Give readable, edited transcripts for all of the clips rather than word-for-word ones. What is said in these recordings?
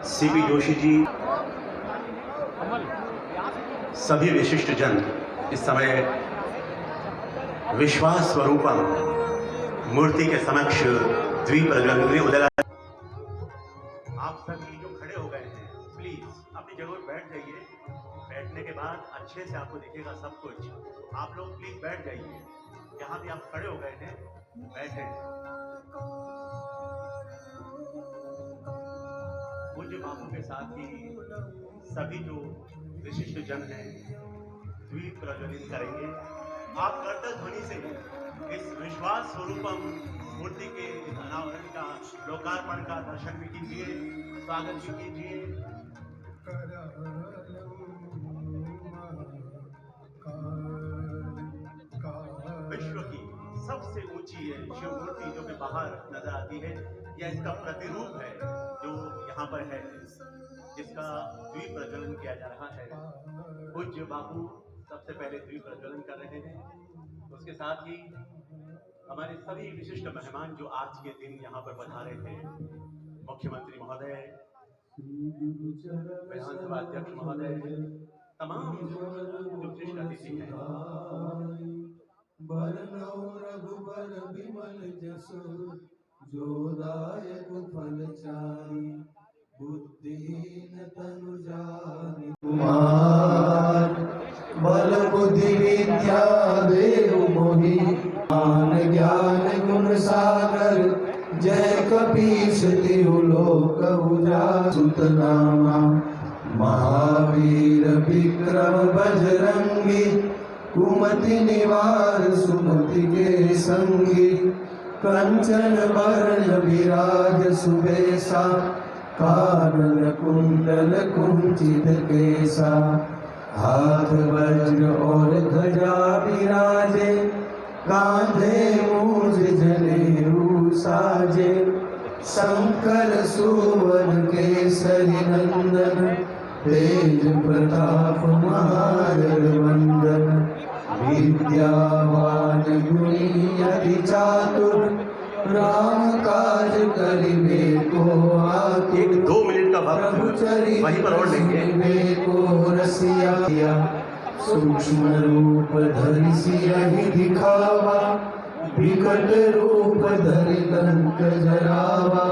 CP Joshi ji, सभी विशिष्ट जन इस समय विश्वास स्वरूपम मूर्ति के समक्ष द्वीप प्रज्वलन उदय। आप सभी जो खड़े हो गए हैं, प्लीज अपनी जगह पर बैठ जाइए। बैठने के बाद अच्छे से आपको दिखेगा सब कुछ। आप लोग प्लीज बैठ जाइए। जहां भी आप खड़े हो गए हैं बैठे। पूज्य बापू के साथ ही सभी जो विशिष्ट जन हैं द्वीप प्रज्वलित करेंगे। आप करतल ध्वनि से इस विश्वास स्वरूपम मूर्ति के अनावरण का, लोकार्पण का दर्शन भी कीजिए, स्वागत भी कीजिए। विश्व की सबसे ऊंची है शिव मूर्ति जो कि बाहर नजर आती है, यह इसका प्रतिरूप है जो यहाँ पर है, जिसका द्वीप प्रज्वलन किया जा रहा है। पूज्य बापू सबसे पहले द्वीप प्रज्वलन कर रहे हैं। उसके साथ ही हमारे सभी विशिष्ट मेहमान जो आज के दिन यहाँ पर पधारे थे, मुख्यमंत्री महोदय, विधानसभा अध्यक्ष महोदय, तमाम जो विशिष्ट अतिथि हैं। रघुबर विमल जसु जोदायक फलचारी बुद्धिहीन तनु जानि कुमार बल बुद्धि विद्या देहु मोहि ज्ञान गुण सागर जय कपीस तिहु लोक उजागर सुत नामा महावीर विक्रम बजरंगी कुमति निवार सुमति के संगी कंचन वर्ण विराज सुबेसा कानन कुंडल कुंचित केसा हाथ वज्र और ध्वजा विराजे कांधे मूज जनेऊ साजे शंकर सुवन केसरी नंदन तेज प्रताप महाजगवंदन विद्यावान गुणी अति चातुर राम काज करिबे को आतुर। 1-2 मिनट का वक्त वहीं पर और लेंगे। को रसिया सूक्ष्म रूप धरि सियहि दिखावा विकट रूप धरि लंक जरावा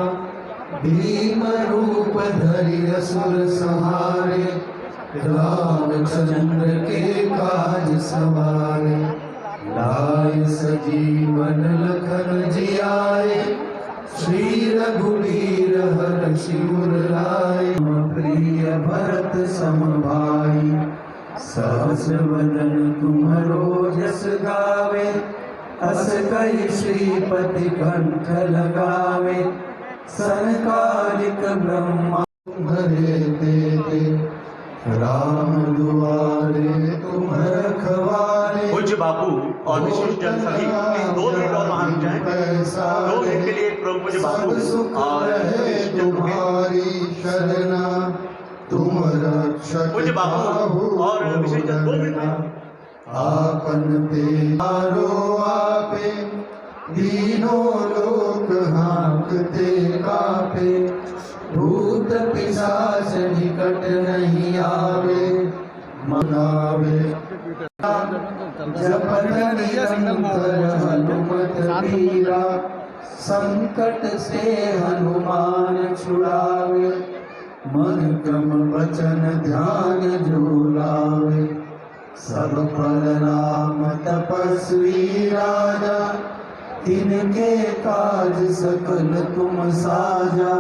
भीम रूप धरि असुर संहारे रामचंद्र के काज सवारे लाए सजीवन लखन जियाए श्री रघुवीर हर्षि उर लाए प्रिय भरत सम भाई सहस वदन तुम्हरो जस गावे अस कहि श्रीपति कंठ लगावे सनकालिक ब्रह्मा तुम्हारे देते राम दुआरे तुम रखवारे। पूज्य बापू और विशिष्ट जन सभी 2 मिनट और वहां जाएं। 2 मिनट के लिए पूज्य बापू और तुम्हारी शरणा तुम रक्षक पूज्य बापू और विशिष्ट जन 2 मिनट आपन तेरो आपे तीनों लोक हाँकते कापे भूत पिशाच निकट नहीं आवे मनावे जपन निरंतर हनुमत वीरा संकट से हनुमान छुड़ावे मन क्रम वचन ध्यान जो लावे सब फल राम तपस्वी राजा तिनके काज सकल तुम साजा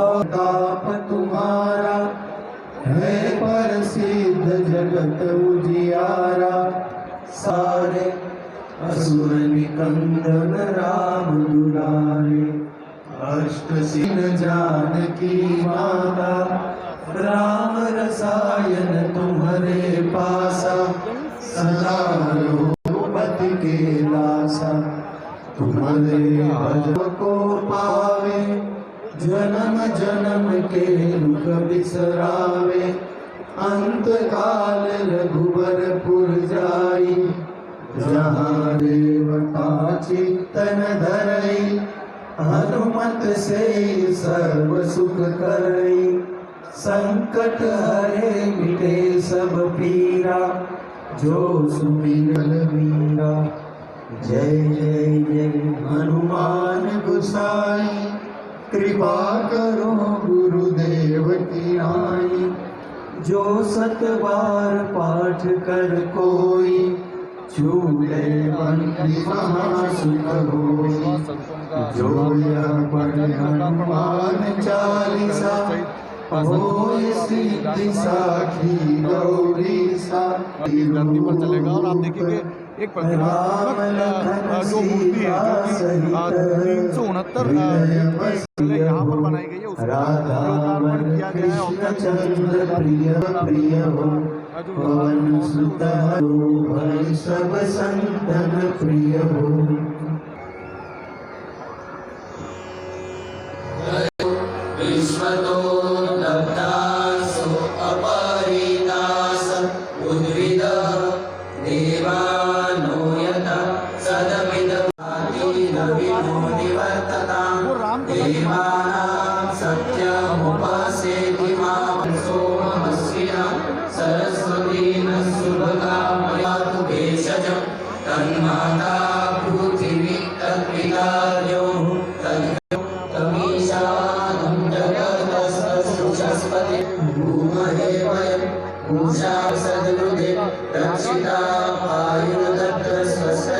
और ताप तुम्हारा है प्रसिद्ध जगत उजियारा सारे असुर निकंदन राम दुलारे अष्ट सिन जानकी माता राम रसायन तुम्हारे पासा सदा रघुपति के दासा तुम्हारे भजन को पावे जन्म जन्म के दुख बिसरावे अंत काल रघुबरपुर जाई जहाँ देवता चित्तन धरई हनुमत से सर्व सुख करई, संकट हरे मिटे सब पीरा, जो सुमिरन वीरा। जय जय जय हनुमान गोसाई, कृपा करो गुरुदेव की नाई। जो 7 बार पाठ कर कोई, छूटे बंदी महासुख होई। जो यह पढ़े हनुमान चालीसा, होय सिद्धि साखी गौरी सा। धरती पर चलेगा और आप देखेंगे एक प्रतिमात्मक जो मूर्ति है जो कि 369 यहाँ पर बनाई गई है, उसका लोकार्पण किया गया है। चंद्र प्रिय प्रिय हो, पवन सुत भय सब संतन प्रिय हो। विश्वतो लब्धासो अपरिणास, उद्भिद देवानो यथा सदमिदमातिरविमुनिवर्ततां। देवानां सत्यमुपसेति मां सोमस्य, सरस्वती नः सुभगा मयातु भेषजं। तन्माता पृथिवी तत्पिता द्यौः, तमीशानं जगतस्तुषस्पति। भूमहे वयं पूषा सद्गृहे, रक्षिता आयुर्दत्त स्वस्ति।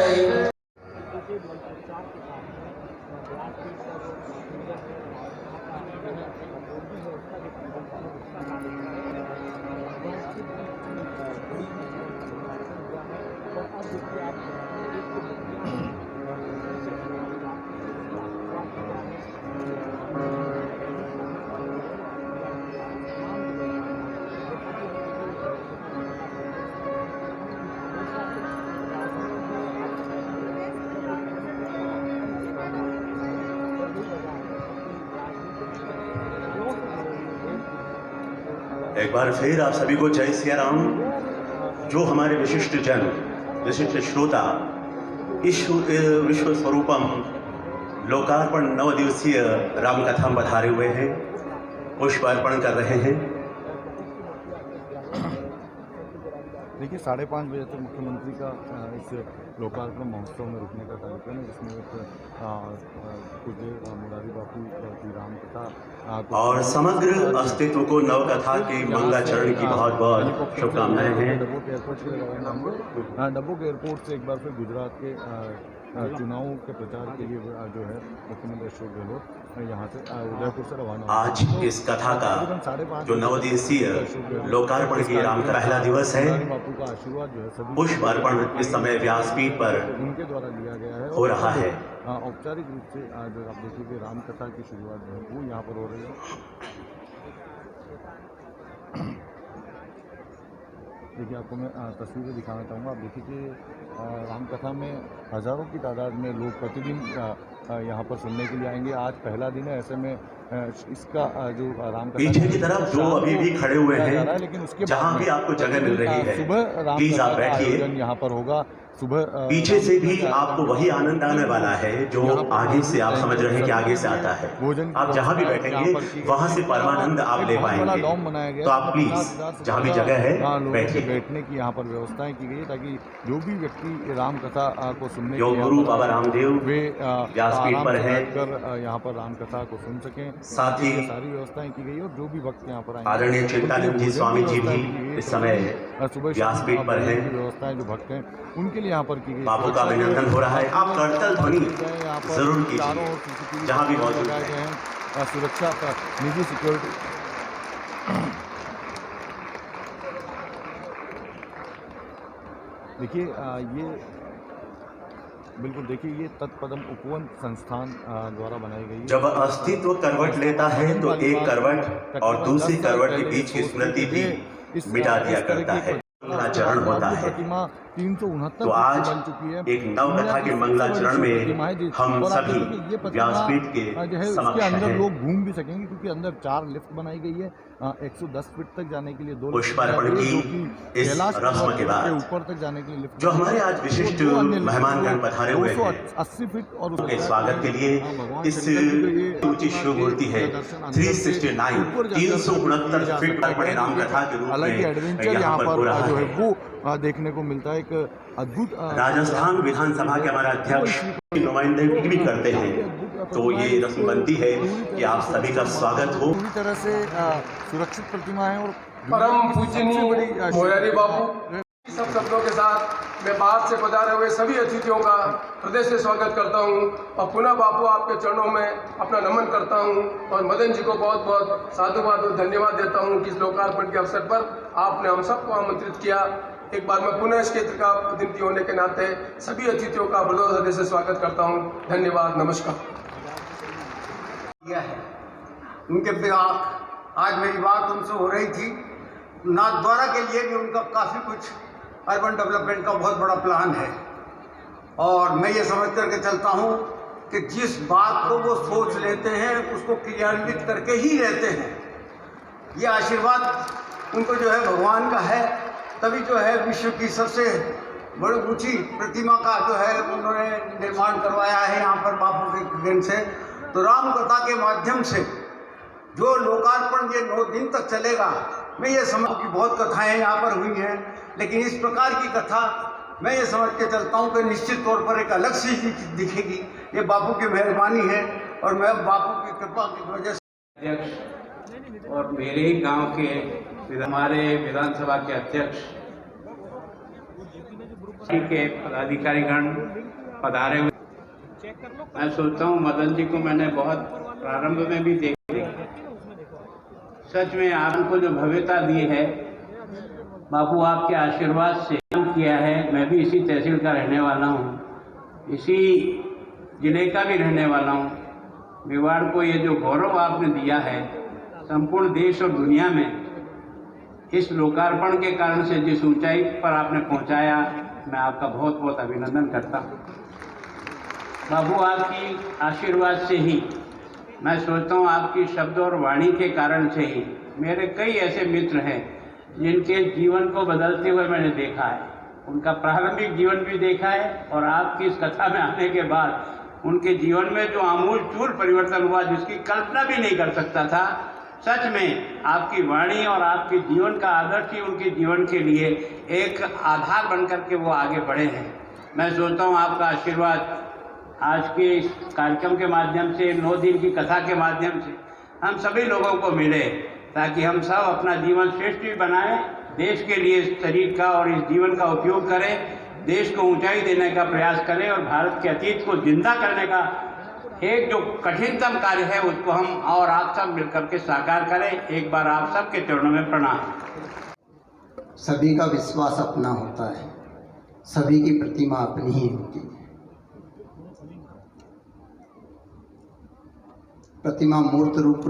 एक बार फिर आप सभी को जय सिया राम। जो हमारे विशिष्ट जन, विशिष्ट श्रोता इस विश्व स्वरूपम लोकार्पण 9 दिवसीय रामकथा में पधारे हुए हैं, पुष्प अर्पण कर रहे हैं। देखिए 5:30 बजे तक मुख्यमंत्री का इस लोकार्पण महोत्सव में रुकने का कार्यक्रम है, जिसमें कुछ देर मुरारी बापू की रामकथा और समग्र अस्तित्व को नवकथा के मंगलाचरण की बहुत बहुत शुभकामनाएं हैं। डब्बोक एयरपोर्ट से डब्बोक एयरपोर्ट से एक बार फिर गुजरात के चुनाव के प्रचार के लिए जो है मुख्यमंत्री अशोक गहलोत यहाँ से उदयपुर से रवाना। आज इस कथा का जो 9 दिवसीय लोकार्पण की राम का पहला दिवस है, बापू का आशीर्वाद जो है सभी पुष्प अर्पण इस समय व्यासपीठ पर उनके द्वारा लिया गया है हो रहा है। औपचारिक रूप से आज आप देखिए राम कथा की शुरुआत जो है वो यहाँ पर हो रही है। देखिए आपको मैं तस्वीरें दिखाना चाहूँगा। आप देखिए कि रामकथा में हज़ारों की तादाद में लोग प्रतिदिन यहाँ पर सुनने के लिए आएंगे। आज पहला दिन है, ऐसे में इसका जो रामकथा पीछे की तरफ जो अभी भी खड़े हुए हैं, लेकिन उसके जहाँ भी आपको जगह मिल रही है, सुबह प्लीज आप रामकथा बैठिए। यहाँ पर होगा। सुबह पीछे से भी आपको वही आनंद आने वाला है जो आगे से आप समझ रहे हैं कि आगे से आता है। आप जहाँ भी बैठेंगे वहाँ से परमानंद आप ले पाएंगे। तो आप प्लीज जहाँ भी जगह है बैठिए। बैठने की यहाँ पर व्यवस्थाएं की गई है ताकि जो भी व्यक्ति रामकथा को सुनने योग गुरु बाबा रामदेव वे व्यासपीठ पर हैं, यहाँ पर रामकथा को सुन सकें। साथ ही सारी व्यवस्थाएं की गई और जो भी भक्त यहाँ पर आदरणीय चिंतानंद जी स्वामी जी भी इस समय सुबह व्यासपीठ पर हैं। व्यवस्थाएं जो भक्त हैं उनके लिए यहाँ पर की गई। बापू का अभिनंदन हो रहा है। आप करतल ध्वनि जरूर कीजिए जहाँ भी मौजूद है। सुरक्षा का निजी सिक्योरिटी देखिए ये बिल्कुल देखिए ये तत्पदम उपवन संस्थान द्वारा बनाई गई है। जब अस्तित्व करवट लेता है तो एक करवट और दूसरी करवट के बीच की स्मृति भी मिटा दिया करता है। चरण होता है। 369 तो आज बन चुकी है। एक नवकथा के मंगलाचरण में हम सभी व्यासपीठ के जो है उसके समक्ष अंदर हैं। लोग घूम भी सकेंगे, क्योंकि अंदर 4 लिफ्ट बनाई गई है। 110 फीट तक जाने के लिए 2 पुष्पार्पण की इस रस्म के बाद ऊपर तक जाने के लिए लिफ्ट जो हमारे आज विशिष्ट मेहमानगण पधारे हुए हैं 280 फीट और उनके स्वागत के लिए इस ऊंची शिव मूर्ति है 369 फीट तक बड़े राम कथा के रूप अलग ही में एडवेंचर यहाँ यहाँ पर हो पर रहा जो है है। वो देखने को मिलता है। एक अद्भुत राजस्थान विधानसभा के हमारे अध्यक्ष की नुमाइंदगी भी करते हैं, तो ये रस्म बनती है कि आप सभी का स्वागत हो। पूरी तरह से सुरक्षित प्रतिमा है और परम पूजनीय मोरारी बापू सब शब्दों के साथ मैं बाहर से पधारे हुए सभी अतिथियों का हृदय से स्वागत करता हूं और पुनः बापू आपके चरणों में अपना नमन करता हूं और मदन जी को बहुत बहुत साधुवाद और धन्यवाद देता हूं कि इस लोकार्पण के अवसर पर आपने हम सबको आमंत्रित किया। एक बार मैं पुनः इस क्षेत्र का प्रतिनिधि होने के नाते सभी अतिथियों का हृदय से स्वागत करता हूँ। धन्यवाद, नमस्कार। किया है उनके बिना आज मेरी बात उनसे हो रही थी। नाथद्वारा के लिए भी उनका काफ़ी कुछ अर्बन डेवलपमेंट का बहुत बड़ा प्लान है और मैं ये समझ करके चलता हूँ कि जिस बात को वो सोच लेते हैं उसको क्रियान्वित करके ही रहते हैं। ये आशीर्वाद उनको जो है भगवान का है, तभी जो है विश्व की सबसे बड़ी ऊंची प्रतिमा का जो है उन्होंने निर्माण करवाया है यहाँ पर बापू के देन से। तो राम कथा के माध्यम से जो लोकार्पण ये 9 दिन तक चलेगा, मैं ये समझ की बहुत कथाएं यहाँ पर हुई हैं, लेकिन इस प्रकार की कथा मैं ये समझ के चलता हूँ कि निश्चित तौर पर एक अलग सी दिखेगी। ये बापू की मेहरबानी है और मैं बापू की कृपा की वजह से अध्यक्ष और मेरे ही गांव के हमारे विधानसभा के अध्यक्ष के पदाधिकारीगण पधारे हुए। मैं सोचता हूँ मदन जी को मैंने बहुत प्रारंभ में भी देखा। सच में आपको जो भव्यता दी है बापू, आपके आशीर्वाद से किया है। मैं भी इसी तहसील का रहने वाला हूँ, इसी जिले का भी रहने वाला हूँ। मेवाड़ को ये जो गौरव आपने दिया है संपूर्ण देश और दुनिया में, इस लोकार्पण के कारण से जिस ऊंचाई पर आपने पहुंचाया, मैं आपका बहुत बहुत अभिनंदन करता हूँ। बाबू, आपकी आशीर्वाद से ही, मैं सोचता हूँ आपकी शब्द और वाणी के कारण से ही मेरे कई ऐसे मित्र हैं जिनके जीवन को बदलते हुए मैंने देखा है। उनका प्रारंभिक जीवन भी देखा है और आपकी इस कथा में आने के बाद उनके जीवन में जो आमूल चूल परिवर्तन हुआ, जिसकी कल्पना भी नहीं कर सकता था। सच में आपकी वाणी और आपके जीवन का आदर्श ही उनके जीवन के लिए एक आधार बनकर के वो आगे बढ़े हैं। मैं सोचता हूँ आपका आशीर्वाद आज के इस कार्यक्रम के माध्यम से, 9 दिन की कथा के माध्यम से हम सभी लोगों को मिले, ताकि हम सब अपना जीवन श्रेष्ठ भी बनाएं, देश के लिए इस शरीर का और इस जीवन का उपयोग करें, देश को ऊंचाई देने का प्रयास करें और भारत के अतीत को जिंदा करने का एक जो कठिनतम कार्य है उसको हम और आप सब मिलकर के साकार करें। एक बार आप सबके चरणों में प्रणाम। सभी का विश्वास अपना होता है, सभी की प्रतिमा अपनी ही होती है। प्रतिमा मूर्त रूप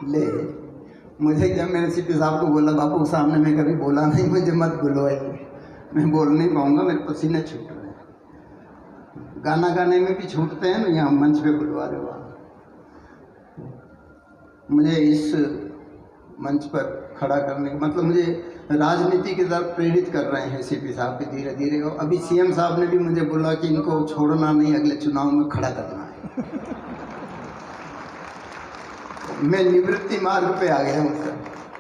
ले, मुझे जब मेरे सीपी साहब को बोला बापू सामने में कभी बोला नहीं, मुझे मत बुलवाइए, मैं बोल नहीं पाऊंगा, मेरे पसीने छूट रहे हैं। गाना गाने में भी छूटते हैं ना, यहाँ मंच पे बुलवा रहे हो। मुझे इस मंच पर खड़ा करने का मतलब, मुझे राजनीति की तरफ प्रेरित कर रहे हैं सीपी साहब भी धीरे धीरे। अभी सीएम साहब ने भी मुझे बोला कि इनको छोड़ना नहीं, अगले चुनाव में खड़ा करना है। मैं निवृत्ति मार्ग पे आ गया हूँ सर,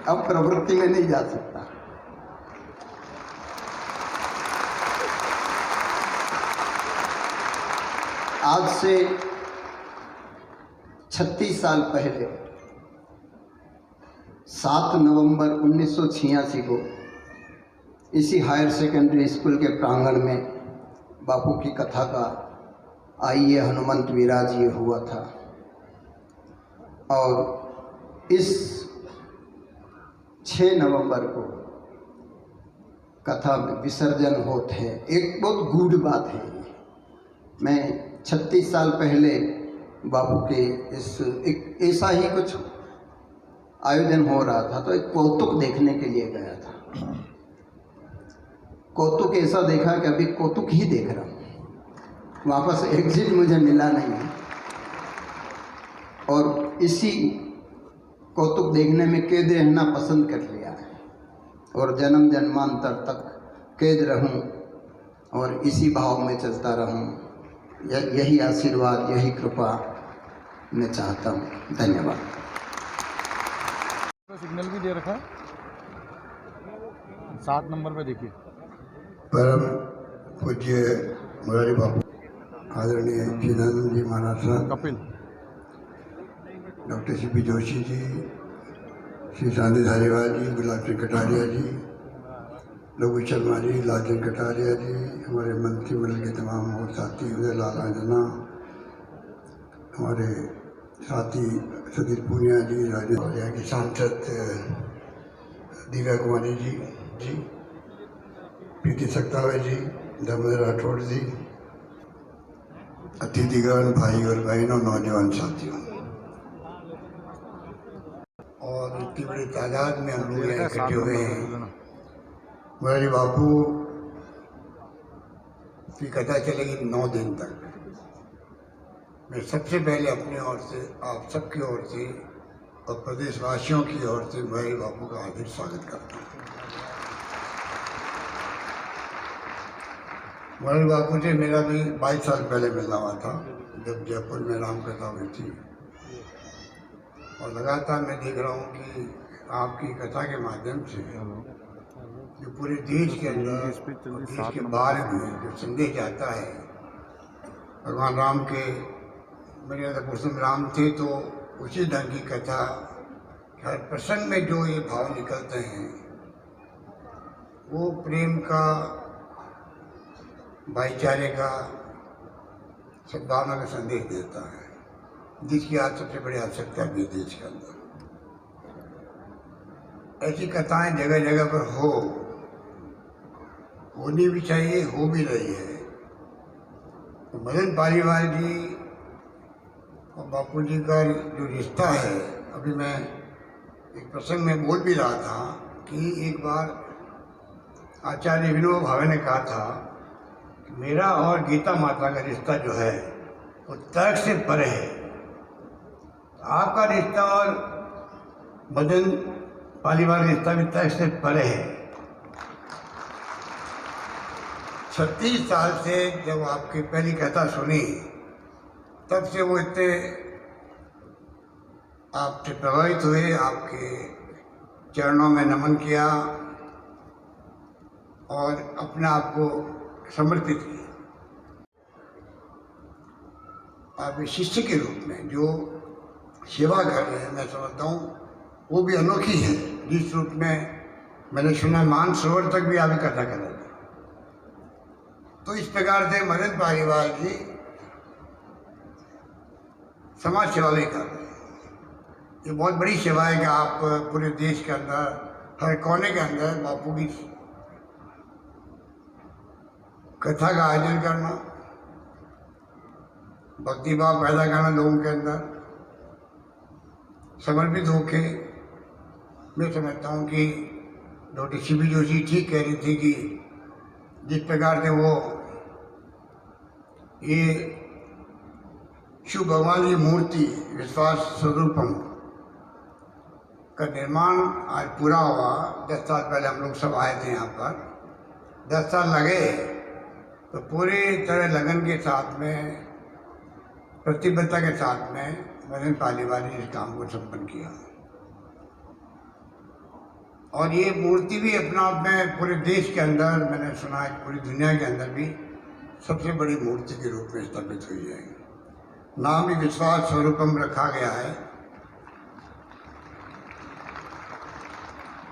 अब प्रवृत्ति में नहीं जा सकता। आज से 36 साल पहले 7 नवंबर 1986 को इसी हायर सेकेंडरी स्कूल के प्रांगण में बापू की कथा का आइए हनुमंत विराजिए हुआ था और इस 6 नवंबर को कथा में विसर्जन होते हैं। एक बहुत गूढ़ बात है। मैं 36 साल पहले बापू के एक ऐसा ही कुछ आयोजन हो रहा था, तो एक कौतुक देखने के लिए गया था। कौतुक ऐसा देखा कि अभी कौतुक ही देख रहा हूँ, वापस एग्जिट मुझे मिला नहीं है। और इसी कौतुक देखने में कैद रहना पसंद कर लिया है और जन्म जन्मांतर तक कैद रहूं और इसी भाव में चलता रहूं। यही आशीर्वाद, यही कृपा मैं चाहता हूं। धन्यवाद। सिग्नल भी दे रखा है 7 नंबर पे, देखिए। परम पूज्य मुरारी बापू आदरणीय चिदानंद जी महाराज साहब, कपिल, डॉक्टर सी.पी. जोशी जी, श्री शांति धारीवाल जी, गुलाब सिंह कटारिया जी, रघु शर्मा जी, लाल सिंह कटारिया जी, हमारे मंत्रिमंडल के तमाम और साथी, उदय लाल आंजना, हमारे साथी सतीश पूनिया जी, राजेंद्र की सांसद दिव्या कुमारी जी, प्रीति सक्तावे जी, धर्मेंद्र राठौड़ जी, अतिथिगण, भाई और बहनों, नौजवान साथियों, और इतनी बड़ी तादाद में हम लोग यहाँ इकट्ठे हुए हैं। मुरारी बापू की कथा चलेगी 9 दिन तक। मैं सबसे पहले अपनी ओर से, आप सबकी ओर से और प्रदेशवासियों की ओर से मुरारी बापू का हार्दिक स्वागत करता हूँ। मुरारी बापू से मेरा भी 22 साल पहले मिलना हुआ था, जब जयपुर में रामकथा हुई थी। और लगातार मैं देख रहा हूँ कि आपकी कथा के माध्यम से जो पूरे देश के अंदर, देश के बाहर भी जो संदेश आता है, भगवान राम के मर्यादा पुरुषोत्तम राम थे तो उसी ढंग की कथा, हर प्रसंग में जो ये भाव निकलते हैं वो प्रेम का, भाईचारे का, सद्भावना का संदेश देता है, जिसकी आज सबसे बड़ी आवश्यकता भी देश के अंदर। ऐसी कथाएं जगह जगह पर होनी भी चाहिए, हो भी रही है। तो मदन पालीवाल जी और बापू जी का जो रिश्ता है, अभी मैं एक प्रसंग में बोल भी रहा था कि एक बार आचार्य विनोबा भावे ने कहा था कि मेरा और गीता माता का रिश्ता जो है वो तर्क से परे है। आपका रिश्ता और मदन पालीवाल रिश्ता भी तर्क से परे है। 36 साल से जब आपकी पहली कथा सुनी, तब से वो इतने आपसे प्रभावित हुए, आपके चरणों में नमन किया और अपने आप को समर्पित किया। आप शिष्य के रूप में जो सेवा कर रहे हैं, मैं समझता हूँ वो भी अनोखी है। जिस रूप में मैंने सुना मानसरोवर तक भी आप इकट्ठा कर रहे थे, तो इस प्रकार से मदन पालीवाल जी समाज सेवा भी कर रहे हैं। ये बहुत बड़ी सेवा है कि आप पूरे देश के अंदर, हर कोने के अंदर बापू की कथा का आयोजन करना, भक्ति भाव पैदा करना लोगों के अंदर, समर्पित होके। मैं समझता हूँ कि डॉक्टर सी.पी. जोशी ठीक कह रही थी कि जिस प्रकार से वो ये शिव भगवान की मूर्ति विश्वास स्वरूपम का निर्माण आज पूरा हुआ। 10 साल पहले हम लोग सब आए थे यहाँ पर, 10 साल लगे, तो पूरी तरह लगन के साथ में, प्रतिबद्धता के साथ में मदन पालीवाल ने इस काम को संपन्न किया। और ये मूर्ति भी अपना आप में पूरे देश के अंदर, मैंने सुना है पूरी दुनिया के अंदर भी सबसे बड़ी मूर्ति के रूप में स्थापित हुई है। नाम भी विश्वास स्वरूपम रखा गया है।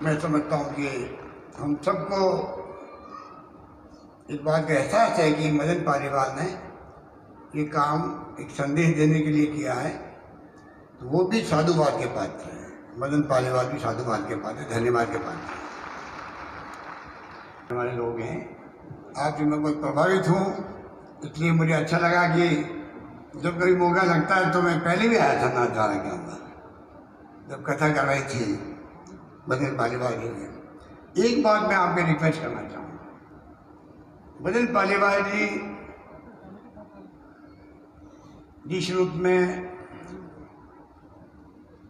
मैं समझता हूँ कि हम सबको इस बात का एहसास है कि मदन पालीवाल ने ये काम एक संदेश देने के लिए किया है, तो वो भी साधुवाद के पात्र हैं। मदन पालीवाल भी साधुवाद के पात्र, धन्यवाद के पात्र हमारे लोग हैं। आज मैं बहुत प्रभावित हूँ, इसलिए मुझे अच्छा लगा कि जब कभी मौका लगता है तो मैं पहले भी आया था नाथद्वारा के अंदर, जब कथा कर रही थी मदन पालीवाल जी ने। एक बात मैं आपके रिक्वेस्ट करना चाहूँगा, मदन पालीवाल जी जिस रूप में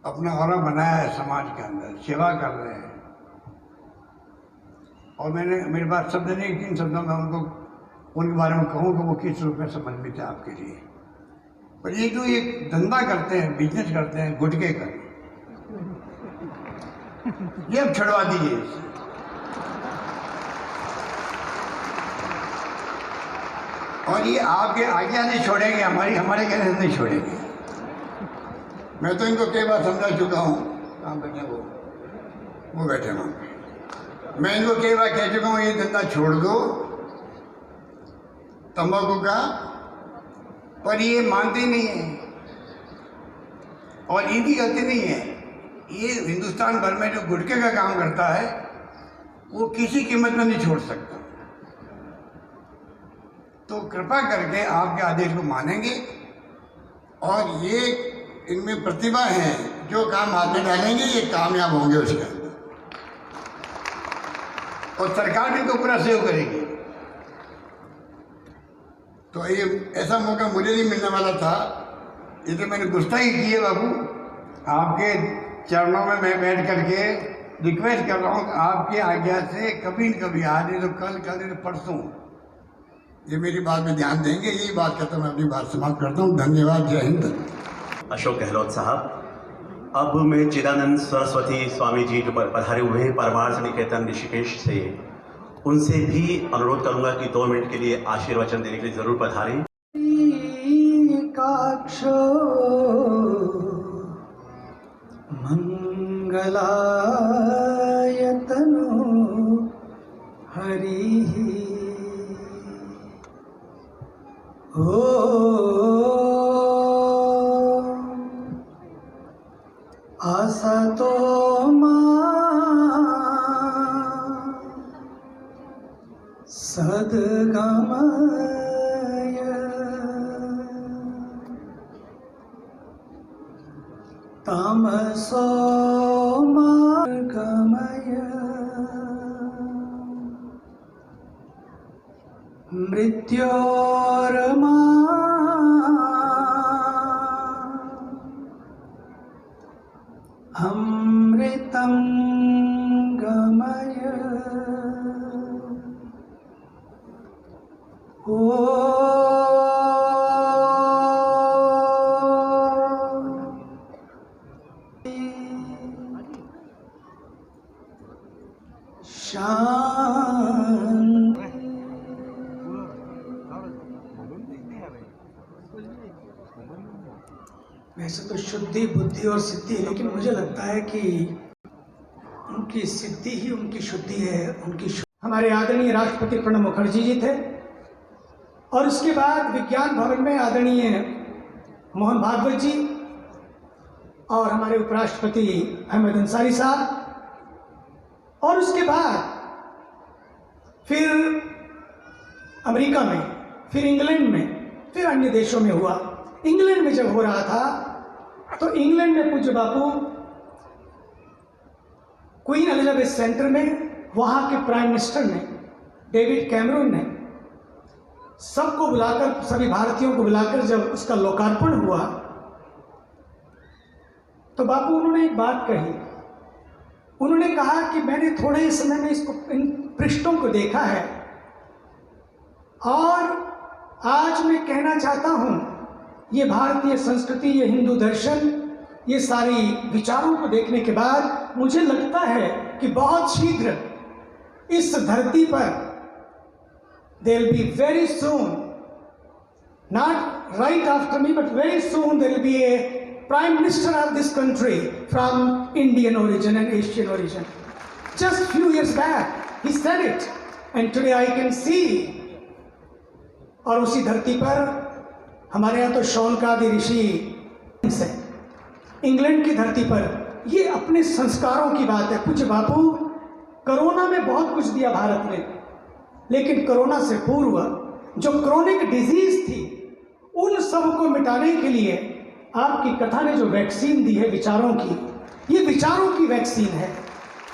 अपना औरा बनाया है समाज के अंदर, सेवा कर रहे हैं, और मेरे पास शब्द नहीं, 3 शब्दों में उनको उनके बारे में कहूँ कि वो किस रूप में समर्पित है आपके लिए। पर ये जो एक धंधा करते हैं, बिजनेस करते हैं गुटखे का, ये अब छुड़वा दीजिए इससे। और ये आपके आज्ञा नहीं छोड़ेंगे, हमारे कहने से नहीं छोड़ेंगे। मैं तो इनको कई बार समझा चुका हूँ, काम बैठे वो बैठे वहाँ पे। मैं इनको कई बार कह चुका हूँ ये धंधा छोड़ दो तंबाकू का, पर ये मानते नहीं है। और इनकी गलती नहीं है, ये हिंदुस्तान भर में जो गुटखे का काम करता है वो किसी कीमत में नहीं छोड़ सकता। तो कृपा करके आपके आदेश को मानेंगे, और ये इनमें प्रतिभा है, जो काम हाथ में डालेंगे ये कामयाब होंगे उसके अंदर, और सरकार भी इनको पूरा सहयोग करेगी। तो ये ऐसा मौका मुझे नहीं मिलने वाला था, ये तो मैंने गुस्ताखी की है बाबू। आपके चरणों में मैं बैठ करके रिक्वेस्ट कर रहा हूँ कि आपकी आज्ञा से कभी न कभी, आज नहीं तो कल नहीं तो परसों, ये मेरी बात में ध्यान देंगे। यही बात कहता मैं अपनी बात समाप्त करता हूँ। धन्यवाद। जय हिंद। अशोक गहलोत साहब, अब मैं चिदानंद सरस्वती स्वामी जी जो पधारे हुए हैं परमार्थ निकेतन ऋषिकेश से, उनसे भी अनुरोध करूंगा कि 2 मिनट के लिए आशीर्वचन देने के लिए जरूर पधारें। मंगलायतनो हरि असतो मा सद्गमय तमसो मा गमय मृत्योर्मा अमृतं गमय। वैसे तो शुद्धि, बुद्धि और सिद्धि, लेकिन मुझे लगता है कि उनकी सिद्धि ही उनकी शुद्धि है। हमारे आदरणीय राष्ट्रपति प्रणब मुखर्जी जी थे, और उसके बाद विज्ञान भवन में आदरणीय मोहन भागवत जी, और हमारे उपराष्ट्रपति अहमद अंसारी साहब, और उसके बाद फिर अमेरिका में, फिर इंग्लैंड में, फिर अन्य देशों में हुआ। इंग्लैंड में जब हो रहा था तो इंग्लैंड में पूज्य बापू क्वीन एलिजाबेथ सेंटर में, वहाँ के प्राइम मिनिस्टर ने, डेविड कैमरून ने, सबको बुलाकर, सभी भारतीयों को बुलाकर जब उसका लोकार्पण हुआ तो बापू उन्होंने एक बात कही। उन्होंने कहा कि मैंने थोड़े ही समय में इन पृष्ठों को देखा है, और आज मैं कहना चाहता हूँ, ये भारतीय संस्कृति, ये हिंदू दर्शन, ये सारी विचारों को देखने के बाद मुझे लगता है कि बहुत शीघ्र इस धरती पर there will be very soon, not right after me, but very soon there will be a prime minister of this country from Indian origin and Asian origin. Just few years back he said it, and today I can see. और उसी धरती पर हमारे यहाँ तो शौनकादि ऋषि से, England की धरती पर ये अपने संस्कारों की बात है। पूज्य बापू कोरोना में बहुत कुछ दिया भारत ने, लेकिन कोरोना से पूर्व जो क्रोनिक डिजीज थी उन सब को मिटाने के लिए आपकी कथा ने जो वैक्सीन दी है विचारों की, ये विचारों की वैक्सीन है।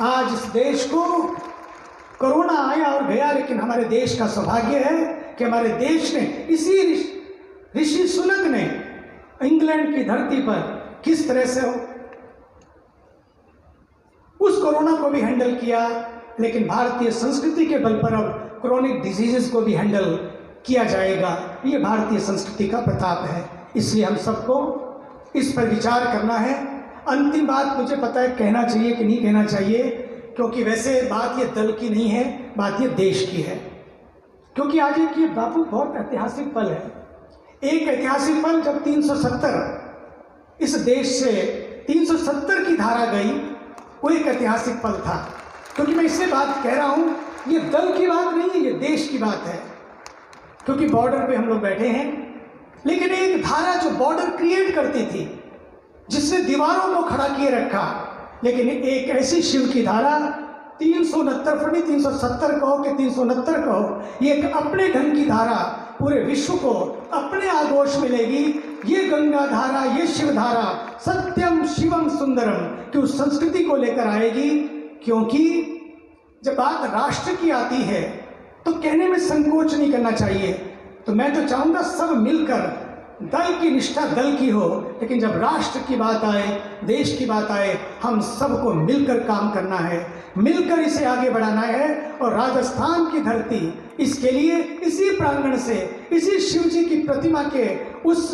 आज इस देश को कोरोना आया और गया, लेकिन हमारे देश का सौभाग्य है कि हमारे देश ने, इसी ऋषि सुनक ने इंग्लैंड की धरती पर किस तरह से उस कोरोना को भी हैंडल किया, लेकिन भारतीय संस्कृति के बल पर अब क्रोनिक डिजीजेस को भी हैंडल किया जाएगा। ये भारतीय संस्कृति का प्रताप है। इसलिए हम सबको इस पर विचार करना है। अंतिम बात मुझे पता है कहना चाहिए कि नहीं कहना चाहिए, क्योंकि वैसे बात ये दल की नहीं है, बात ये देश की है। क्योंकि आज एक ये बापू बहुत ऐतिहासिक पल है, एक ऐतिहासिक पल जब 370 इस देश से 370 की धारा गई, वो एक ऐतिहासिक पल था। क्योंकि मैं इससे बात कह रहा हूँ, ये दल की बात नहीं है, ये देश की बात है। क्योंकि बॉर्डर पे हम लोग बैठे हैं, लेकिन एक धारा जो बॉर्डर क्रिएट करती थी, जिसने दीवारों को खड़ा किए रखा, लेकिन एक ऐसी शिव की धारा 369 370 कहो कि 369 कहो, ये एक अपने ढंग की धारा पूरे विश्व को अपने आगोश मिलेगी। ये गंगा धारा, ये शिव धारा सत्यम शिवम सुंदरम की उस संस्कृति को लेकर आएगी। क्योंकि जब बात राष्ट्र की आती है तो कहने में संकोच नहीं करना चाहिए। तो मैं तो चाहूँगा सब मिलकर, दल की निष्ठा दल की हो, लेकिन जब राष्ट्र की बात आए, देश की बात आए, हम सबको मिलकर काम करना है, मिलकर इसे आगे बढ़ाना है। और राजस्थान की धरती इसके लिए इसी प्रांगण से, इसी शिव जी की प्रतिमा के उस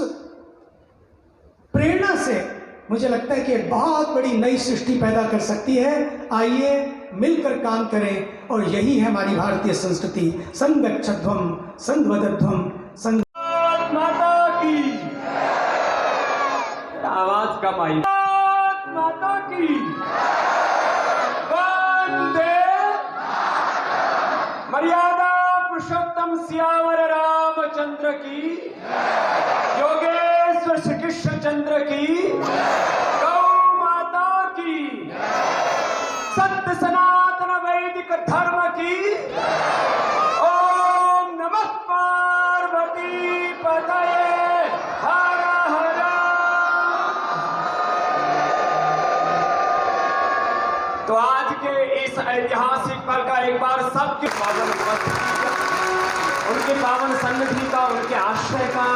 प्रेरणा से मुझे लगता है कि एक बहुत बड़ी नई सृष्टि पैदा कर सकती है। आइए मिलकर काम करें, और यही है हमारी भारतीय संस्कृति। संगच्छध्वम संगवदध्वम संग माता की आवाज कम आई। माता की वंदे मर्यादा पुरुषोत्तम सियावर रामचंद्र की, योगेश्वर श्री कृष्ण चंद्र की, गौ माता की, सत्य सनातन वैदिक धर्म की। ओम नमः पार्वती पतये हर हर। तो आज के इस ऐतिहासिक पल का एक बार सबके उनके पावन सन्निधि का, उनके आश्रय का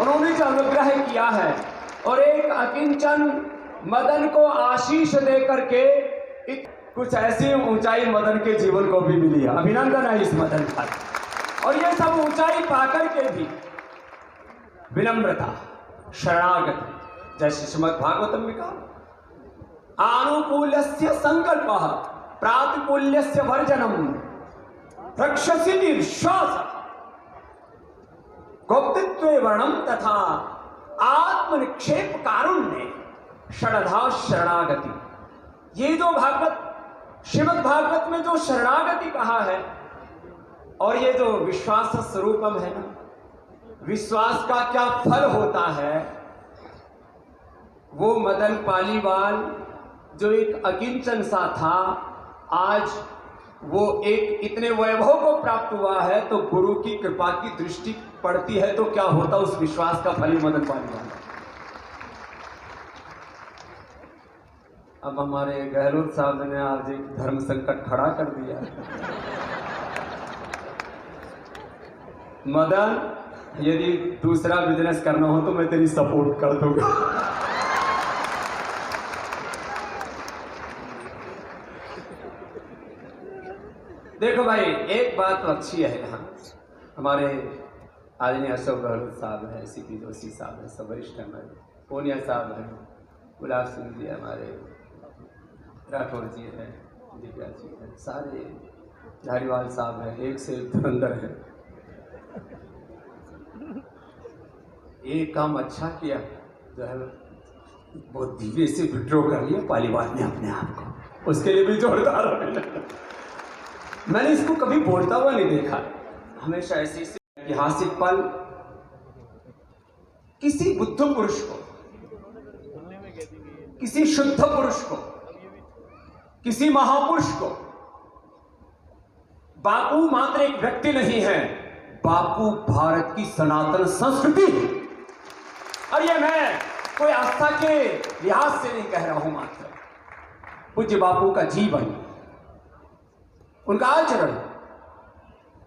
उन्होंने जो अनुग्रह किया है, और एक अकिंचन मदन को आशीष दे करके कुछ ऐसी ऊंचाई मदन के जीवन को भी मिली है। अभिनंदन है इस मदन का। और ये सब ऊंचाई पाकर के भी विनम्रता, शरणागति, जैसे श्रीमद् भागवतम में कहा, आनुकूल्यस्य संकल्पः प्रातिकूल्यस्य वर्जनम रक्षसि निर्श्वासः गोप्तत्वे वर्णम तथा आत्मनिक्षेप कारुण्य षडधा शरणागति। ये जो भागवत, श्रीमद् भागवत में जो शरणागति कहा है, और ये जो विश्वास स्वरूपम है ना, विश्वास का क्या फल होता है, वो मदन पालीवाल जो एक अकिंचन सा था, आज वो एक इतने वैभव को प्राप्त हुआ है। तो गुरु की कृपा की दृष्टि पड़ती है तो क्या होता, उस विश्वास का फल ही मदन पालीवाल। अब हमारे गहलोत साहब ने आज एक धर्म संकट खड़ा कर दिया। मदन, यदि दूसरा बिजनेस करना हो तो मैं तेरी सपोर्ट कर दूंगा। देखो भाई, एक बात तो अच्छी है, यहाँ हमारे आदरणीय अशोक गहलोत साहब है, सीपी जोशी साहब है, सब वरिष्ठ हमारे, पूनिया साहब है, गुलाब सिंह जी हमारे, राठौर जी है, दिव्या जी है, सारे धारीवाल साहब है, एक से एक धुरंधर है। एक काम अच्छा किया, जो है वो धीरे से विड्रॉ कर लिया पालीवाल ने अपने आप को, उसके लिए भी जोरदार अभिनंदन। मैंने इसको कभी बोलता हुआ नहीं देखा, हमेशा ऐसे ऐतिहासिक पल किसी बुद्ध पुरुष को, किसी शुद्ध पुरुष को, किसी महापुरुष को, बापू मात्र एक व्यक्ति नहीं है, बापू भारत की सनातन संस्कृति है। और ये मैं कोई आस्था के लिहाज से नहीं कह रहा हूं, मात्र पूज्य बापू का जीवन, उनका आचरण,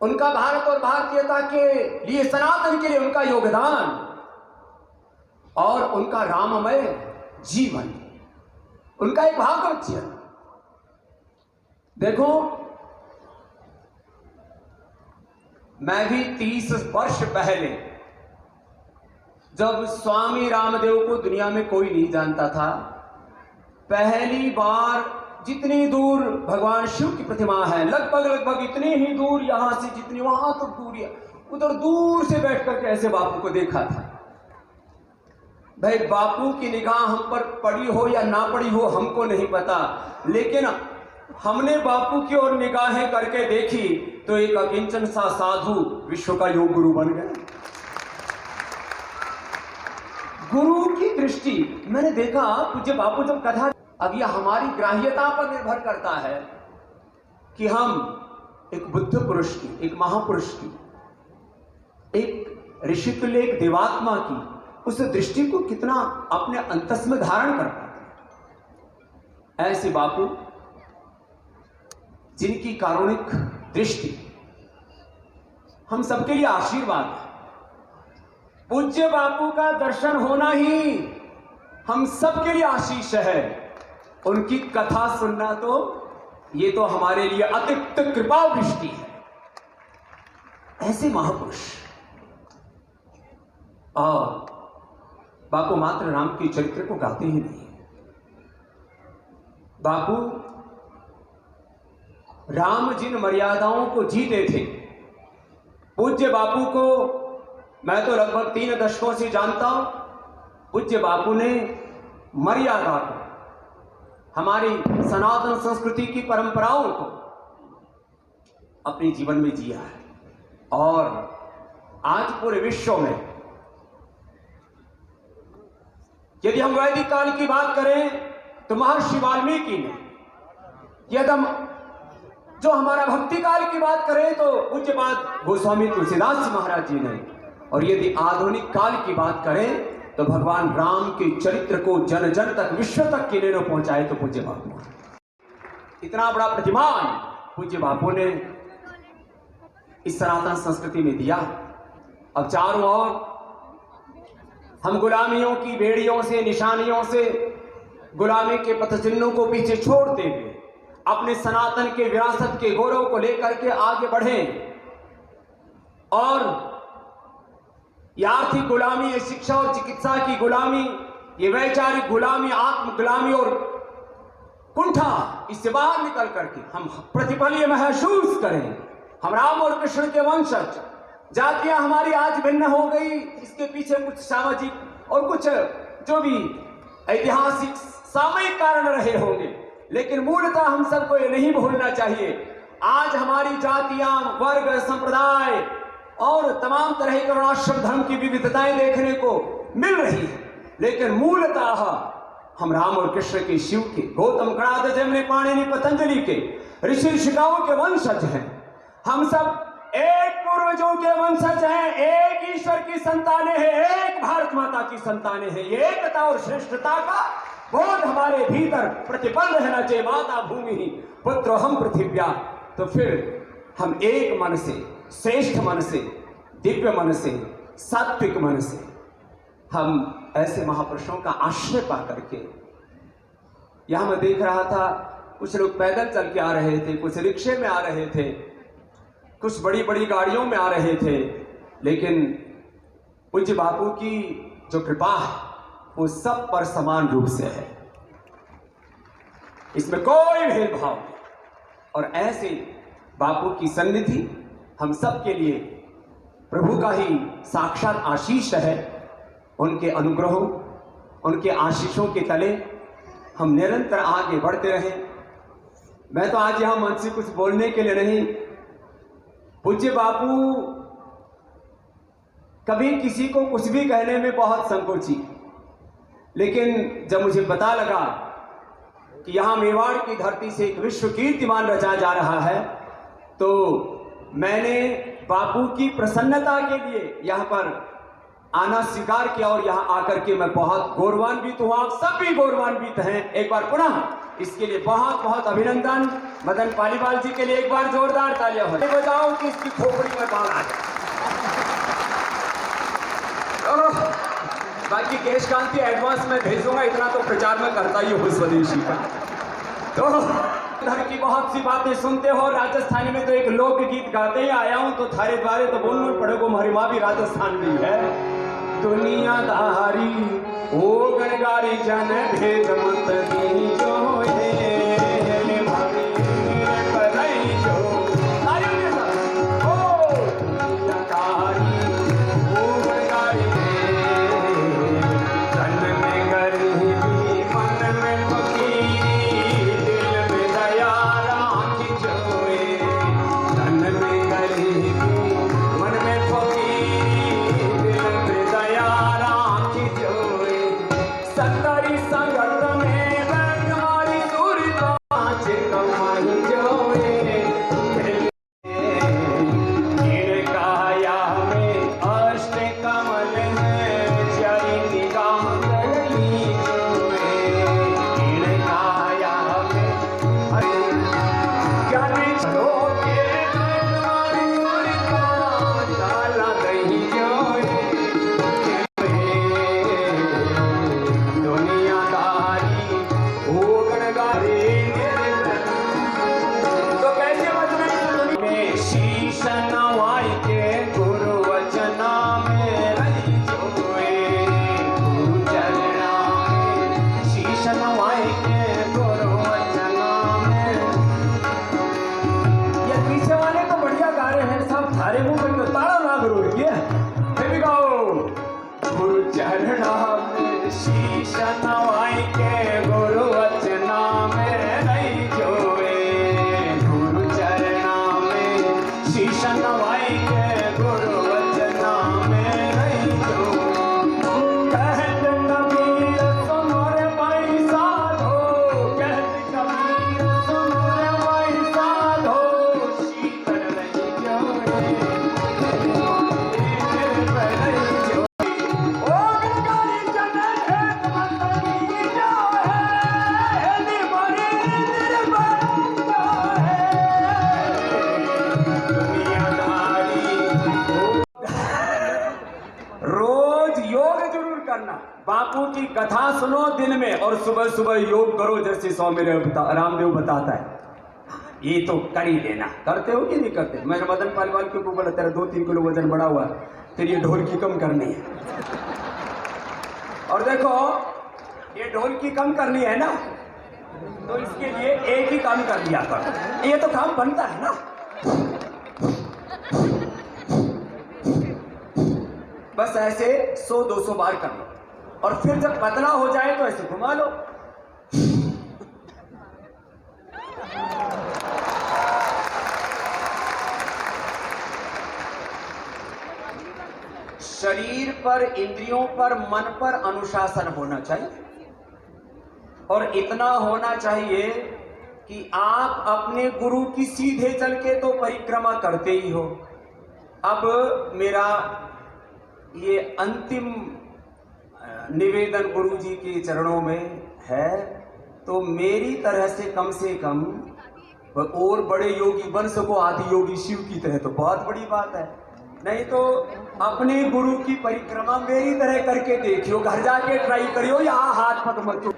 उनका भारत और भारतीयता के लिए, सनातन के लिए उनका योगदान और उनका राममय जीवन, उनका एक भागवत जीवन। देखो, मैं भी 30 वर्ष पहले, जब स्वामी रामदेव को दुनिया में कोई नहीं जानता था, पहली बार जितनी दूर भगवान शिव की प्रतिमा है, लगभग इतनी ही दूर यहां से जितनी वहां तक दूर है, उधर दूर से बैठ करके ऐसे बापू को देखा था। भाई, बापू की निगाह हम पर पड़ी हो या ना पड़ी हो हमको नहीं पता, लेकिन हमने बापू की ओर निगाहें करके देखी तो एक अकिंचन सा साधु विश्व का योग गुरु बन गया। गुरु की दृष्टि मैंने देखा, पूज्य बापू जब कथा, अब यह हमारी ग्राह्यता पर निर्भर करता है कि हम एक बुद्ध पुरुष की, एक महापुरुष की, एक ऋषितुल्य, एक देवात्मा की उस दृष्टि को कितना अपने अंतस में धारण कर पाते हैं। ऐसे बापू जिनकी कारुणिक दृष्टि हम सबके लिए आशीर्वाद है। पूज्य बापू का दर्शन होना ही हम सबके लिए आशीष है। उनकी कथा सुनना तो ये तो हमारे लिए अतिरिक्त कृपा वृष्टि है। ऐसे महापुरुष, और बापू मात्र राम के चरित्र को गाते ही नहीं, बापू राम जिन मर्यादाओं को जीते थे, पूज्य बापू को मैं तो लगभग 3 दशकों से जानता हूं। पूज्य बापू ने मर्यादा को, हमारी सनातन संस्कृति की परंपराओं को अपने जीवन में जिया है, और आज पूरे विश्व में यदि हम वैदिक काल की बात करें तो महर्षि वाल्मीकि ने, यदि हम जो हमारा भक्ति काल की बात करें तो पूज्यपाद गोस्वामी तुलसीदास जी महाराज जी ने, और यदि आधुनिक काल की बात करें तो भगवान राम के चरित्र को जन जन तक, विश्व तक किले में पहुंचाए तो पूज्य बापू। इतना बड़ा प्रतिमान पूज्य बापू ने इस सनातन संस्कृति में दिया। अब चारों ओर हम गुलामियों की बेड़ियों से, निशानियों से, गुलामी के पथचिन्हों को पीछे छोड़ते हुए अपने सनातन के विरासत के गौरव को लेकर के आगे बढ़ें। और ये आर्थिक गुलामी, ये शिक्षा और चिकित्सा की गुलामी, ये वैचारिक गुलामी, आत्म गुलामी और कुंठा, इससे बाहर निकल करके हम प्रतिपल ये महसूस करें, हम राम और कृष्ण के वंशज। जातियां हमारी आज भिन्न हो गई, इसके पीछे कुछ सामाजिक और कुछ जो भी ऐतिहासिक सामयिक कारण रहे होंगे, लेकिन मूलतः हम सबको ये नहीं भूलना चाहिए। आज हमारी जातियां, वर्ग, संप्रदाय और तमाम तरह के वर्णाश्रम धर्म की विविधताएं देखने को मिल रही है, लेकिन मूलतः हम राम और कृष्ण के, शिव के, गौतम, कणाद, जमने, पाणिनि, पतंजलि के, ऋषि ऋषिकाओं के वंशज हैं। हम सब एक पूर्वजों के वंशज हैं, एक ईश्वर की संतानें हैं, एक भारत माता की संतानें हैं। ये एकता और श्रेष्ठता का बोध हमारे भीतर प्रतिपल रहना चाहिए। माता भूमि ही पुत्र हम पृथिव्या। तो फिर हम एक मन से, श्रेष्ठ मन से, दिव्य मन से, सात्विक मन से हम ऐसे महापुरुषों का आश्रय पा करके, यहां मैं देख रहा था कुछ लोग पैदल चल के आ रहे थे, कुछ रिक्शे में आ रहे थे, कुछ बड़ी बड़ी गाड़ियों में आ रहे थे, लेकिन पूज्य बापू की जो कृपा है वो सब पर समान रूप से है, इसमें कोई भेदभाव नहीं। और ऐसे बापू की सन्निधि हम सब के लिए प्रभु का ही साक्षात आशीष है। उनके अनुग्रहों, उनके आशीषों के तले हम निरंतर आगे बढ़ते रहें। मैं तो आज यहां मन से कुछ बोलने के लिए नहीं, पूज्य बापू कभी किसी को कुछ भी कहने में बहुत संकोची, लेकिन जब मुझे पता लगा कि यहाँ मेवाड़ की धरती से एक विश्व कीर्तिमान रचा जा रहा है, तो मैंने बापू की प्रसन्नता के लिए यहाँ पर आना स्वीकार किया, और यहाँ आकर के मैं बहुत गौरवान्वित हूँ। आप सब भी गौरवान्वित हैं। एक बार पुनः इसके लिए बहुत बहुत अभिनंदन। मदन पालीवाल जी के लिए एक बार जोरदार तालियां हो बजाओ कि इसकी खोपड़ी में बाल आ जाए। बाकी केश कांति एडवांस में भेजूंगा, इतना तो प्रचार में करता ही हूँ स्वदेशी का। तो घर की बहुत सी बातें सुनते हो, राजस्थानी में तो एक लोकगीत गाते ही आया हूँ, तो थारे द्वारे तो बोलना पड़ेगा, हमारी माँ भी राजस्थान में है। दुनियादारी ओ गणगारी जन भेद मत दीजो हे भाभी पराई जो आइए सब ओ दुनियादारी ओ गणगारी तन में गरीबी मन में फकीरी दिल में दया राखी जोए। तन में गरीबी मन में फकीरी दिल में दया राखी जोए। सत्तरी संगत में बैठारी सूरज कमाई जोए। काया में अष्ट कमल है जरी निगाह करली जोए। काया में ज्ञानी चलो के बैठारी सूरज डाला दही जोए। दुनियादारी ओ गणगारी तो कैसे बचना में शीश नवाई के गुरु वचना में रही जोए। गुरु चरणा में शीश नवाई के गुरु वचना में। ये पीछे वाले तो बढ़िया गा रहे हैं, सब थारे मुंह पे ताड़ा ना गुरु ये फिर भी गाओ। गुरु चरणा में शीश नवाई के गुरु वचना में नहीं जोए। गुरु चरणा में शीश नवाई के गुरु वचना में नहीं जोए। कहत कबीर सुनो रे भाई साधो, कहत कबीर सुनो रे भाई साधो, शीतल नहीं जोए। ओ गणगारी जन भेद मत दीजो हे निमरी निर्बल है। दुनियादारी रोज योग जरूर करना। बापू की कथा सुनो दिन में और सुबह सुबह योग करो, जैसे स्वामी रामदेव बताता है। ये तो कर ही लेना। करते हो कि नहीं करते? मैंने मदन पालीवाल के ऊपर बोला तेरा 2-3 किलो वजन बढ़ा हुआ है, फिर ये ढोल की कम करनी है। और देखो ये ढोल की कम करनी है ना, तो इसके लिए एक ही काम कर लिया करो, ये तो काम बनता है ना। बस ऐसे 100-200 बार कर लो, और फिर जब पतला हो जाए तो ऐसे घुमा लो। शरीर पर, इंद्रियों पर, मन पर अनुशासन होना चाहिए, और इतना होना चाहिए कि आप अपने गुरु की सीधे चल के तो परिक्रमा करते ही हो। अब मेरा ये अंतिम निवेदन गुरु जी के चरणों में है, तो मेरी तरह से कम और बड़े योगी बन सको, आदि योगी शिव की तरह, तो बहुत बड़ी बात है। नहीं तो अपने गुरु की परिक्रमा मेरी तरह करके देखियो, घर जाके ट्राई करियो, यहाँ हाथ पग मत।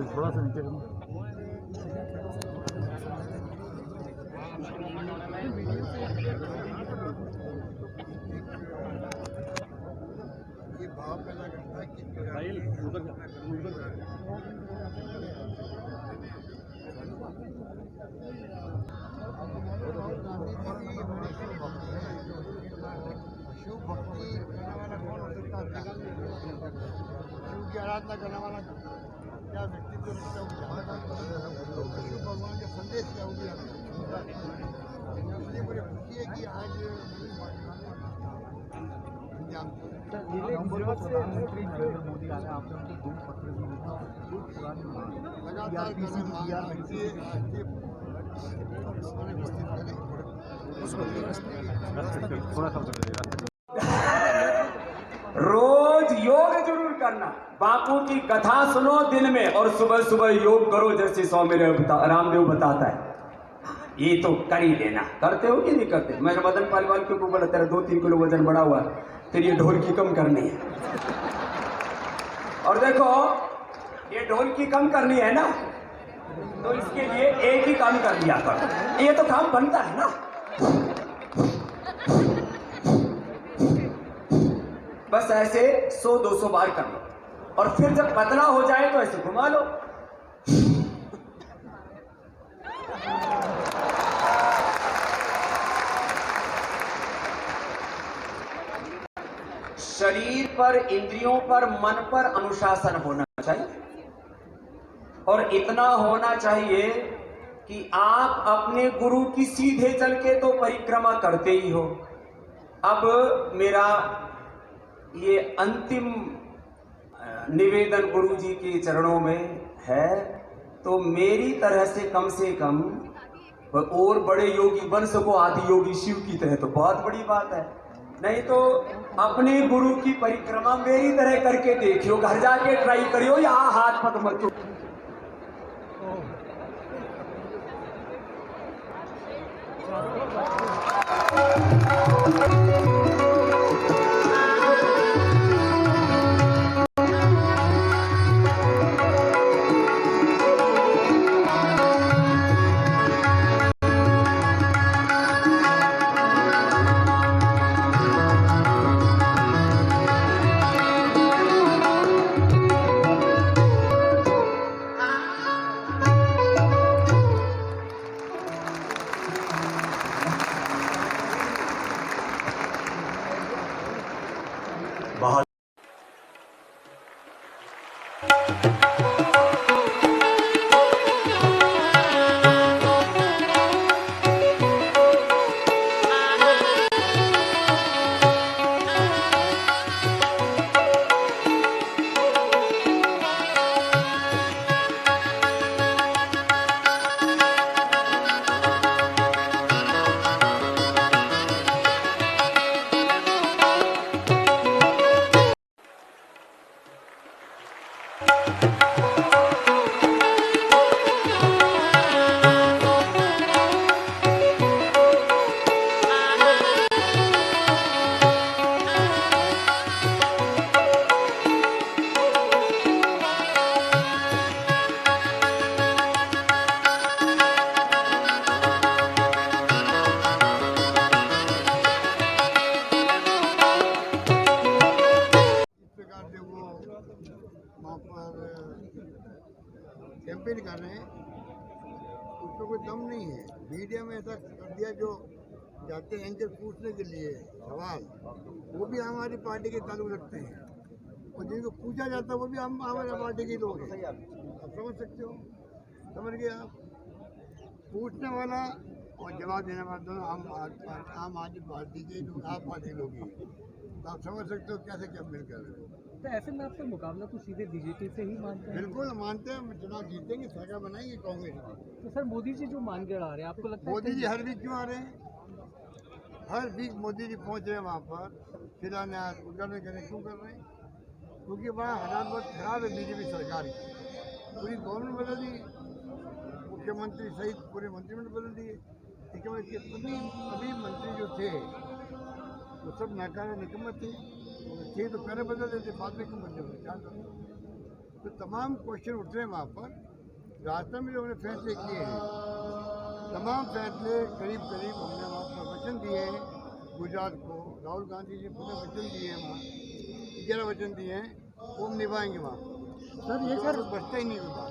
थोड़ा सा नीचे करना। ये भाव पैदा करता है कि शिव भक्ति करने वाला कौन हो सकता है? शिव की आराधना करने वाला क्या व्यक्तित्व रखता है? शिव भगवान के संदेश क्या होगी? इसलिए मुझे खुशी है कि आज प्रधानमंत्री नरेंद्र मोदी आए, आपने उनको 2 पत्र भी लिखा, रोज योग जरूर करना, बापू की कथा सुनो दिन में और सुबह सुबह योग करो, जैसे स्वामी रामदेव बताता है। ये तो कर ही लेना। करते हो कि नहीं करते? मैं मदन पालीवाल के ऊपर बोला, तेरा 2-3 किलो वजन बढ़ा हुआ है, तेरी ये ढोल की कम करनी है। और देखो, ये ढोल की कम करनी है ना, तो इसके लिए एक ही काम कर लिया करो। ये तो काम बनता है ना। बस ऐसे 100-200 बार कर लो, और फिर जब पतला हो जाए तो ऐसे घुमा लो। शरीर पर, इंद्रियों पर, मन पर अनुशासन होना चाहिए, और इतना होना चाहिए कि आप अपने गुरु की सीधे चल के तो परिक्रमा करते ही हो। अब मेरा ये अंतिम निवेदन गुरु जी के चरणों में है, तो मेरी तरह से कम और बड़े योगी बन सको, आदि योगी शिव की तरह, तो बहुत बड़ी बात है। नहीं तो अपने गुरु की परिक्रमा मेरी तरह करके देखियो, घर जाके ट्राई करियो, यहाँ हाथ मत मत। बहुत कैंपेन कर रहे हैं, उसमें कोई दम नहीं है। मीडिया में ऐसा कर दिया, जो जाते हैं एंकर पूछने के लिए सवाल, वो भी हमारी पार्टी के ताल्लुक रखते हैं, और जिनको पूछा जाता है वो भी हम हमारे पार्टी के लोग हैं। आप समझ सकते हो, समझ गए आप? पूछने वाला और जवाब देने वाला दोनों आम आदमी पार्टी के लोग, आप पार्टी लोग ही। तो आप समझ सकते हो कैसे कैंपेन कर रहे हो। तो ऐसे में आपका मुकाबला तो सीधे बीजेपी से ही मानते हैं? बिल्कुल मानते हैं, चुनाव जीतेंगे, सरकार बनाएंगे कांग्रेस। तो सर मोदी जी जो मान के आ रहे हैं, आपको लगता है मोदी जी हर वीक क्यों आ रहे हैं? हर बीच मोदी जी पहुंच रहे हैं वहाँ पर, शिलान्यास उद्घाटन करने क्यों कर रहे हैं? क्योंकि वहाँ हालात बहुत खराब है बीजेपी सरकार की। पूरी गवर्नमेंट बदल दी, मुख्यमंत्री सहित पूरे मंत्रिमंडल बदल दिए। सभी मंत्री जो थे वो सब नाकारा निकम्मत थे तो पहले बदल देते, बाद में क्यों बदल देते? तो तमाम क्वेश्चन उठ रहे हैं वहाँ पर। राजस्थान में जो हमने फैसले किए हैं, तमाम फैसले करीब करीब हमने वहाँ पर वचन दिए हैं। गुजरात को राहुल गांधी जी पूरे वचन दिए हैं, वहाँ 11 वचन दिए हैं, वो हम निभाएंगे वहाँ। सर ये सर बचता ही नहीं होगा।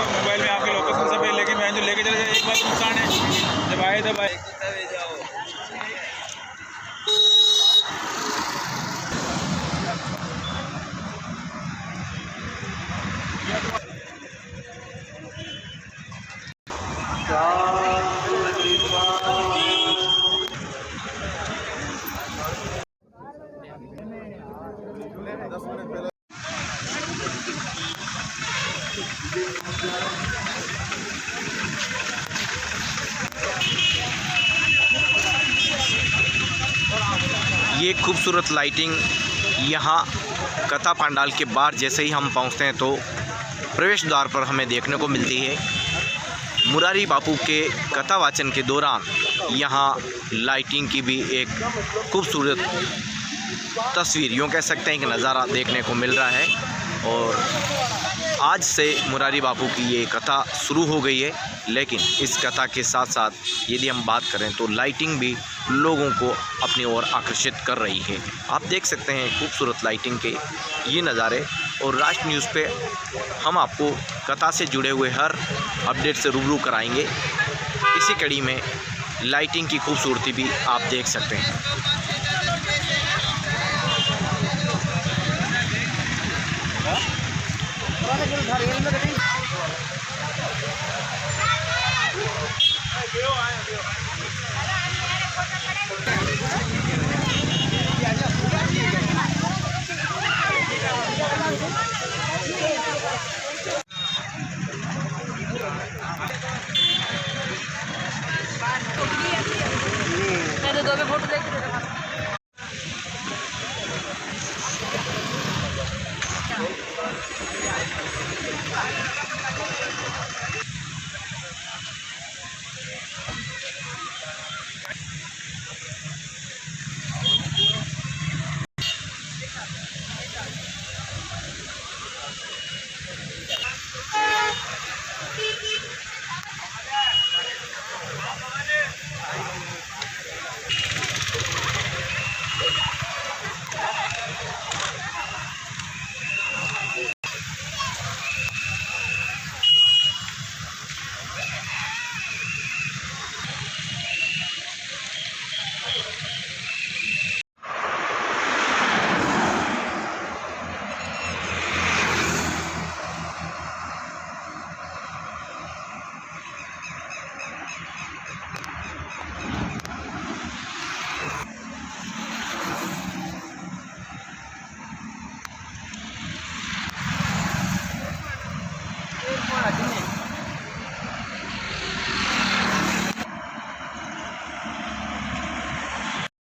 मोबाइल में आपके लोकेशन सब है, लेकिन मैं जो लेके चले जाए एक बात नुकसान है, जब आए तब आए। ये खूबसूरत लाइटिंग यहाँ कथा पंडाल के बाहर जैसे ही हम पहुँचते हैं तो प्रवेश द्वार पर हमें देखने को मिलती है। मुरारी बापू के कथा वाचन के दौरान यहाँ लाइटिंग की भी एक खूबसूरत तस्वीर, यूँ कह सकते हैं कि नज़ारा देखने को मिल रहा है। और आज से मुरारी बापू की ये कथा शुरू हो गई है, लेकिन इस कथा के साथ साथ यदि हम बात करें तो लाइटिंग भी लोगों को अपनी ओर आकर्षित कर रही है। आप देख सकते हैं खूबसूरत लाइटिंग के ये नज़ारे। और राष्ट्र न्यूज़ पे हम आपको कथा से जुड़े हुए हर अपडेट से रूबरू कराएंगे। इसी कड़ी में लाइटिंग की खूबसूरती भी आप देख सकते हैं। Ini